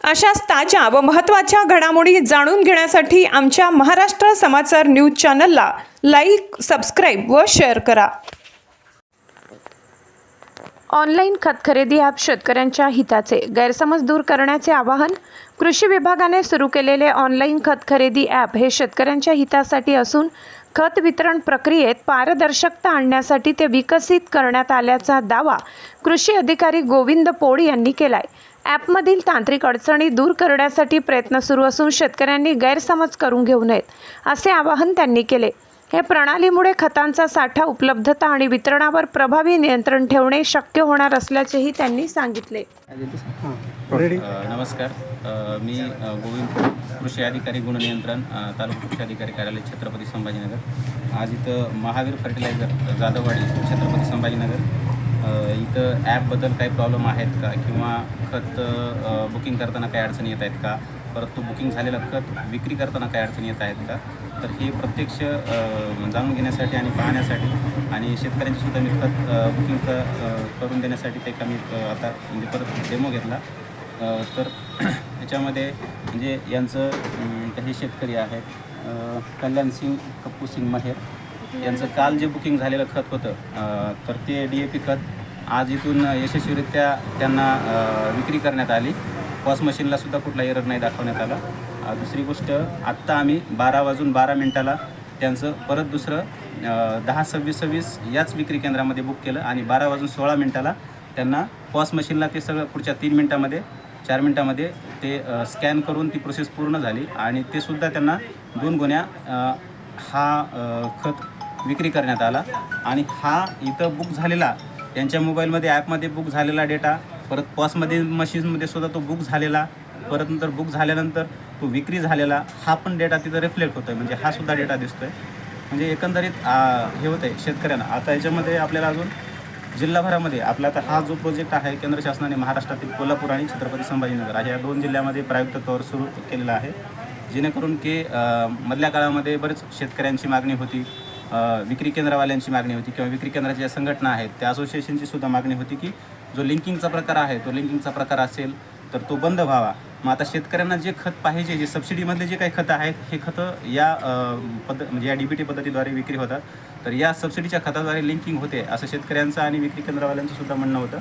अशाच ताज्या व महत्त्वाच्या घडामोडी जाणून घेण्यासाठी आमच्या महाराष्ट्र समाचार न्यूज चॅनलला लाईक, सबस्क्राईब व शेअर करा. ऑनलाईन खत खरेदी ॲप शेतकऱ्यांच्या हिताचे. गैरसमज दूर करण्याचे आवाहन. कृषी विभागाने सुरू केलेले ऑनलाईन खत खरेदी ॲप हे शेतकऱ्यांच्या हितासाठी असून खत वितरण प्रक्रियेत पारदर्शकता आणण्यासाठी ते विकसित करण्यात आल्याचा दावा कृषी अधिकारी गोविंद पोळ यांनी केलाय. ॲपमधील तांत्रिक अडचणी दूर करण्यासाठी प्रयत्न सुरू असून शेतकऱ्यांनी गैरसमज करून घेऊ नयेत असे आवाहन त्यांनी केले. हे प्रणालीमुळे खतांचा साठा, उपलब्धता आणि वितरणावर प्रभावी नियंत्रण ठेवणे शक्य होणार असल्याचेही त्यांनी सांगितले. नमस्कार, मी गोविंद, कृषी अधिकारी गुण नियंत्रण, तालुका कृषी अधिकारी कार्यालय, छत्रपती संभाजीनगर. आज इथं महावीर फर्टिलायझर, जाधववाडी, छत्रपती संभाजीनगर इथं ॲपबद्दल काही प्रॉब्लेम आहेत का, किंवा खत बुकिंग करताना काही अडचणी येत आहेत का, परंतु बुकिंग झालेलं खत विक्री करताना काही अडचणी येत आहेत का, तर हे प्रत्यक्ष जाणून घेण्यासाठी आणि पाहण्यासाठी आणि शेतकऱ्यांची सुद्धा मी खत बुकिंग करून देण्यासाठी ते कमी आता म्हणजे परत डेमो घेतला. तर याच्यामध्ये म्हणजे यांचं काही शेतकरी आहेत, कल्याण सिंग, कप्पू सिंग महेर यांचं काल जे बुकिंग झालेलं खत होतं, तर ते DAP खत आज इथून यशस्वीरित्या त्यांना विक्री करण्यात आली. पॉस मशीनला सुद्धा कुठला एरर नाही दाखवण्यात आला. दुसरी गोष्ट, आत्ता आम्ही 12:12 त्यांचं परत दुसरं 10:26 याच विक्री केंद्रामध्ये बुक केलं आणि 12:16 त्यांना पॉस मशीनला ते सगळं पुढच्या 4 मिनटामध्ये ते स्कॅन करून ती प्रोसेस पूर्ण झाली आणि ते सुद्धा त्यांना 2 गुण्या हा खत विक्री करण्यात आला. आणि हा इथं बुक झालेला त्यांच्या मोबाईलमध्ये ॲपमध्ये बुक झालेला डेटा, परत पॉसमध्ये मशीनमध्ये सुद्धा तो बुक झालेला, परत नंतर बुक झाल्यानंतर तो विक्री झालेला हा पण डेटा तिथं रिफ्लेक्ट होतो आहे. म्हणजे हा सुद्धा डेटा दिसतो आहे. म्हणजे एकंदरीत हे होतं आहे शेतकऱ्यांना. आता याच्यामध्ये आपल्याला अजून जिल्हाभरामध्ये आपला आता हा जो प्रोजेक्ट आहे केंद्र शासनाने महाराष्ट्रातील कोल्हापूर आणि छत्रपती संभाजीनगर या 2 जिल्ह्यामध्ये प्रायुक्त तौर सुरू केलेला आहे, जेणेकरून की मधल्या काळामध्ये बरेच शेतकऱ्यांची मागणी होती, विक्री केंद्रवाल्यांची मागणी होती, किंवा विक्री केंद्राच्या ज्या संघटना आहेत त्या असोसिएशनची सुद्धा मागणी होती की जो लिंकिंगचा प्रकार आहे तो लिंकिंगचा प्रकार असेल तर तो बंद व्हावा. मग आता शेतकऱ्यांना जे खत पाहिजे, जे सबसिडीमधले जे काही खतं आहेत हे खतं या म्हणजे या DBT पद्धतीद्वारे विक्री होतात. तर या सबसिडीच्या खताद्वारे लिंकिंग होते असं शेतकऱ्यांचं आणि विक्री केंद्रवाल्यांचं सुद्धा म्हणणं होतं.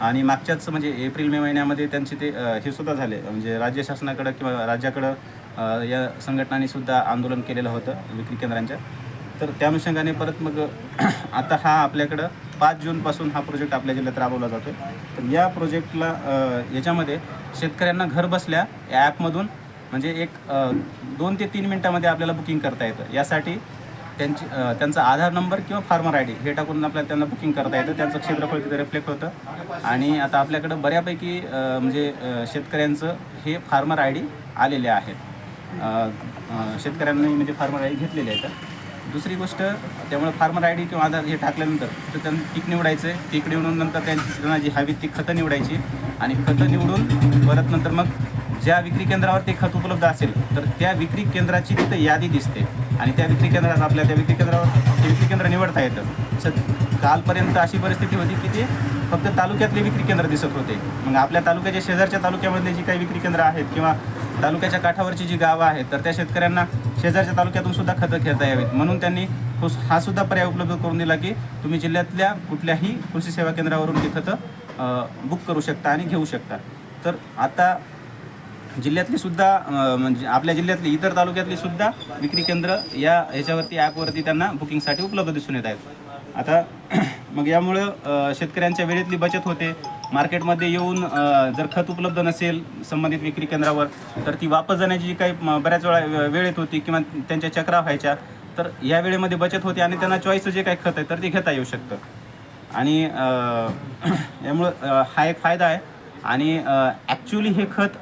आणि मागच्याच म्हणजे एप्रिल-मे महिन्यामध्ये त्यांचे ते हे सुद्धा झाले, म्हणजे राज्य शासनाकडं किंवा राज्याकडं या संघटनांनी सुद्धा आंदोलन केलेलं होतं विक्री केंद्रांच्या. तर त्या अनुषंगाने परत मग आता हा आपल्याकडं 5 जूनपासून हा प्रोजेक्ट आपल्या जिल्ह्यात राबवला जातो आहे. तर या प्रोजेक्टला याच्यामध्ये शेतकऱ्यांना घर बसल्या या ॲपमधून म्हणजे एक 2 ते 3 मिनटामध्ये आपल्याला बुकिंग करता येतं. यासाठी त्यांचा आधार नंबर किंवा फार्मर ID हे टाकून आपल्याला त्यांना बुकिंग करता येतं. त्यांचं क्षेत्रफळ तिथे रिफ्लेक्ट होतं. आणि आता आपल्याकडं बऱ्यापैकी म्हणजे शेतकऱ्यांचं हे फार्मर ID आलेले आहेत. शेतकऱ्यांनी म्हणजे फार्मर ID घेतलेले आहेत. दुसरी गोष्ट, त्यामुळे फार्मर ID किंवा आधार हे टाकल्यानंतर तर त्यांना टिक निवडायचं आहे. टिक निवडून नंतर त्यांना जी हवी ती खतं निवडायची आणि खतं निवडून परत नंतर मग ज्या विक्री केंद्रावर ते खत उपलब्ध असेल तर त्या विक्री केंद्राची तिथं यादी दिसते आणि त्या विक्री केंद्रात आपल्या त्या विक्री केंद्रावर ते विक्री केंद्र निवडता येतं. कालपर्यंत अशी परिस्थिती होती की ते फक्त तालुक्यातले विक्री केंद्र दिसत होते. मग आपल्या तालुक्याच्या शेजारच्या तालुक्यामधले जी काही विक्री केंद्र आहेत किंवा तालुक्याच्या काठावरची जी गावं आहेत तर त्या शेतकऱ्यांना शेजारच्या तालुक्यातून सुद्धा खतं घेता यावीत म्हणून त्यांनी हा सुद्धा पर्याय उपलब्ध करून दिला की तुम्ही जिल्ह्यातल्या कुठल्याही कृषी सेवा केंद्रावरून ती खतं बुक करू शकता आणि घेऊ शकता. तर आता जिल्ह्यातली सुद्धा म्हणजे आपल्या जिल्ह्यातली इतर तालुक्यातली सुद्धा विक्री केंद्र ह्याच्यावरती ॲपवरती त्यांना बुकिंगसाठी उपलब्ध दिसून येत आहेत. आता मग यामुळं शेतकऱ्यांच्या वेळेतली बचत होते. मार्केटमध्ये येऊन जर खत उपलब्ध नसेल संबंधित विक्री केंद्रावर तर ती वापस जाण्याची जी काही बऱ्याच वेळा वेळ येत होती किंवा त्यांच्या चक्रा व्हायच्या, तर या वेळेमध्ये बचत होते आणि त्यांना चॉईसचं जे काही खत आहे तर ते घेता येऊ शकतं. आणि यामुळं हा एक फायदा आहे. आणि ॲक्च्युली हे खत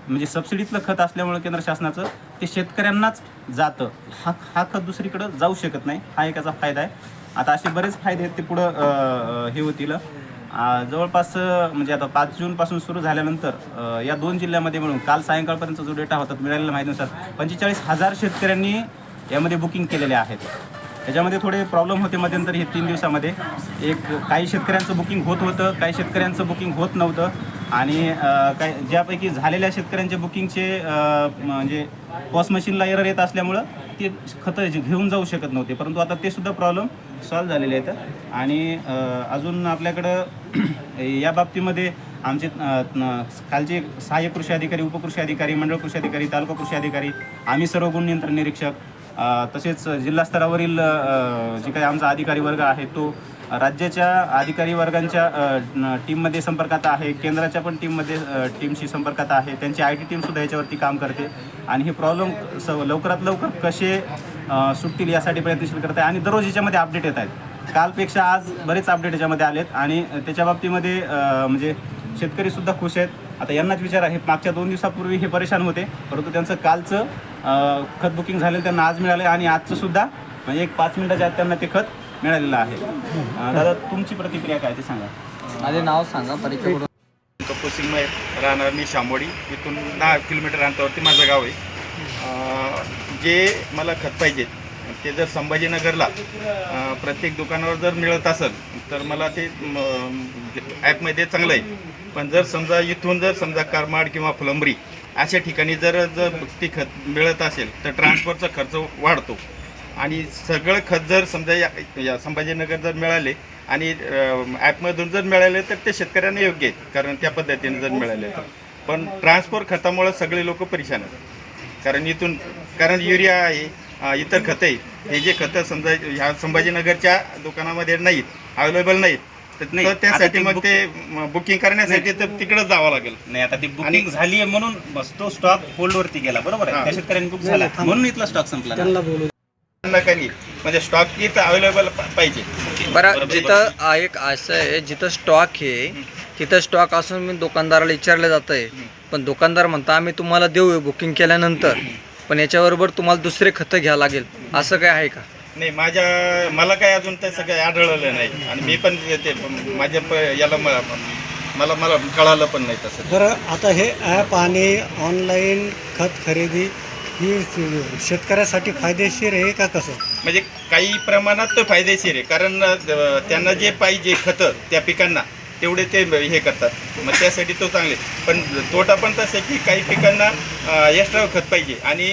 म्हणजे सबसिडीतलं खत असल्यामुळं केंद्र शासनाचं ते शेतकऱ्यांनाच जातं. हा खत दुसरीकडं जाऊ शकत नाही. हा एक याचा फायदा आहे. आता असे बरेच फायदे आहेत ते पुढं हे होतील. जवळपास म्हणजे आता 5 जूनपासून सुरू झाल्यानंतर या 2 जिल्ह्यामध्ये मिळून काल सायंकाळपर्यंत जो डेटा होता मिळालेल्या माहितीनुसार 45,000 शेतकऱ्यांनी यामध्ये बुकिंग केलेले आहेत. त्याच्यामध्ये थोडे प्रॉब्लेम होते मध्यंतरी हे 3 दिवसामध्ये. काही शेतकऱ्यांचं बुकिंग होत होतं, काही शेतकऱ्यांचं बुकिंग होत नव्हतं आणि काय ज्यापैकी झालेल्या शेतकऱ्यांचे बुकिंगचे म्हणजे पॉस मशीनला एरर येत असल्यामुळं ते खतं घेऊन जाऊ शकत नव्हते, परंतु आता ते सुद्धा प्रॉब्लेम सॉल्व्ह झालेले आहेत. आणि अजून आपल्याकडं या बाबतीमध्ये आमचे खालचे सहाय्यक कृषी अधिकारी, उपकृषी अधिकारी, मंडळ कृषी अधिकारी, तालुका कृषी अधिकारी, आम्ही सर्व गुण नियंत्रण निरीक्षक, तसेच जिल्हा स्तरावरील जे काही आमचा अधिकारी वर्ग आहे तो राज्याच्या अधिकारी वर्गांच्या टीममध्ये संपर्कात आहे, केंद्राच्या पण टीमशी संपर्कात आहे, त्यांची IT टीमसुद्धा याच्यावरती काम करते आणि हे प्रॉब्लेम लवकरात लवकर कसे सुटतील यासाठी प्रयत्नशील करत आहे. आणि दररोज याच्यामध्ये अपडेट येत आहेत. कालपेक्षा आज बरेच अपडेट याच्यामध्ये आलेत आणि त्याच्या बाबतीमध्ये म्हणजे शेतकरीसुद्धा खुश आहेत. आता यांनाच विचार आहे, मागच्या 2 दिवसापूर्वी हे परेशान होते, परंतु त्यांचं कालचं खत बुकिंग झालेलं त्यांना आज मिळालं आणि आजचं सुद्धा म्हणजे एक 5 मिनिटाच्या आत त्यांना ते खत मिळालेलं आहे. दादा, तुमची प्रतिक्रिया काय ते सांगा. माझे नाव सांगा, परिचय करून. कपूर सिंग राहणार मी शामोडी, इथून 10 किलोमीटर अंतरावरती माझं गाव आहे. जे मला खत पाहिजेत ते जर संभाजीनगरला प्रत्येक दुकानावर जर मिळत असेल तर मला ते ॲपमध्ये चांगलं आहे. पण जर समजा इथून जर समजा करमाड किंवा फुलंब्री अशा ठिकाणी जर ते खत मिळत असेल तर ट्रान्सफरचा खर्च वाढतो. आणि सगळं खत जर समजा या संभाजीनगर जर मिळाले आणि ॲपमधून जर मिळाले तर ते शेतकऱ्यांना योग्य आहेत, कारण त्या पद्धतीने जर मिळाले तर. पण ट्रान्सफर खतामुळं सगळे लोक परेशान आहेत. कारण युरिया आहे, इतर खतं आहे, हे जे खतं समजा ह्या संभाजीनगरच्या दुकानामध्ये नाहीत, अवेलेबल नाहीत, तर त्यासाठी मग ते बुकिंग करण्यासाठी तर तिकडंच जावं लागेल. नाही, आता ती बुकिंग झाली आहे म्हणून तो स्टॉक होल्डवरती गेला, बरोबर आहे. त्या शेतकऱ्यांनी बुक झाला म्हणून इथला स्टॉक संपला. काही म्हणजे स्टॉक इथं अवेलेबल पाहिजे. बरं, जिथं एक असं आहे, जिथं स्टॉक आहे तिथं स्टॉक असून मी दुकानदाराला विचारलं जातं आहे, पण दुकानदार म्हणता आम्ही तुम्हाला देऊ बुकिंग केल्यानंतर, पण याच्याबरोबर तुम्हाला दुसरे खतं घ्यावं लागेल, असं काय आहे का? नाही, मला काय अजून तसं काही आढळलं नाही आणि मी पण ते माझ्या याला मला कळालं पण नाही तसं. बरं, आता हे ॲप आणि ऑनलाईन खत खरेदी ही शेतकऱ्यासाठी फायदेशीर आहे का कसं? म्हणजे काही प्रमाणात तर फायदेशीर आहे, कारण त्यांना जे पाहिजे खतं त्या पिकांना तेवढे ते हे करतात, मग त्यासाठी तो चांगले. पण तोटा पण तसं आहे की काही पिकांना एक्स्ट्रा खत पाहिजे आणि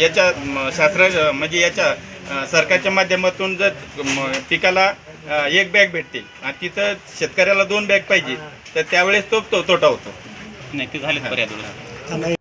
याच्या शास्त्र म्हणजे याच्या सरकारच्या माध्यमातून जर पिकाला 1 बॅग भेटते आणि तिथं शेतकऱ्याला 2 बॅग पाहिजे तर त्यावेळेस तो तोटा होतो. नाही, ते झाले पर्याय.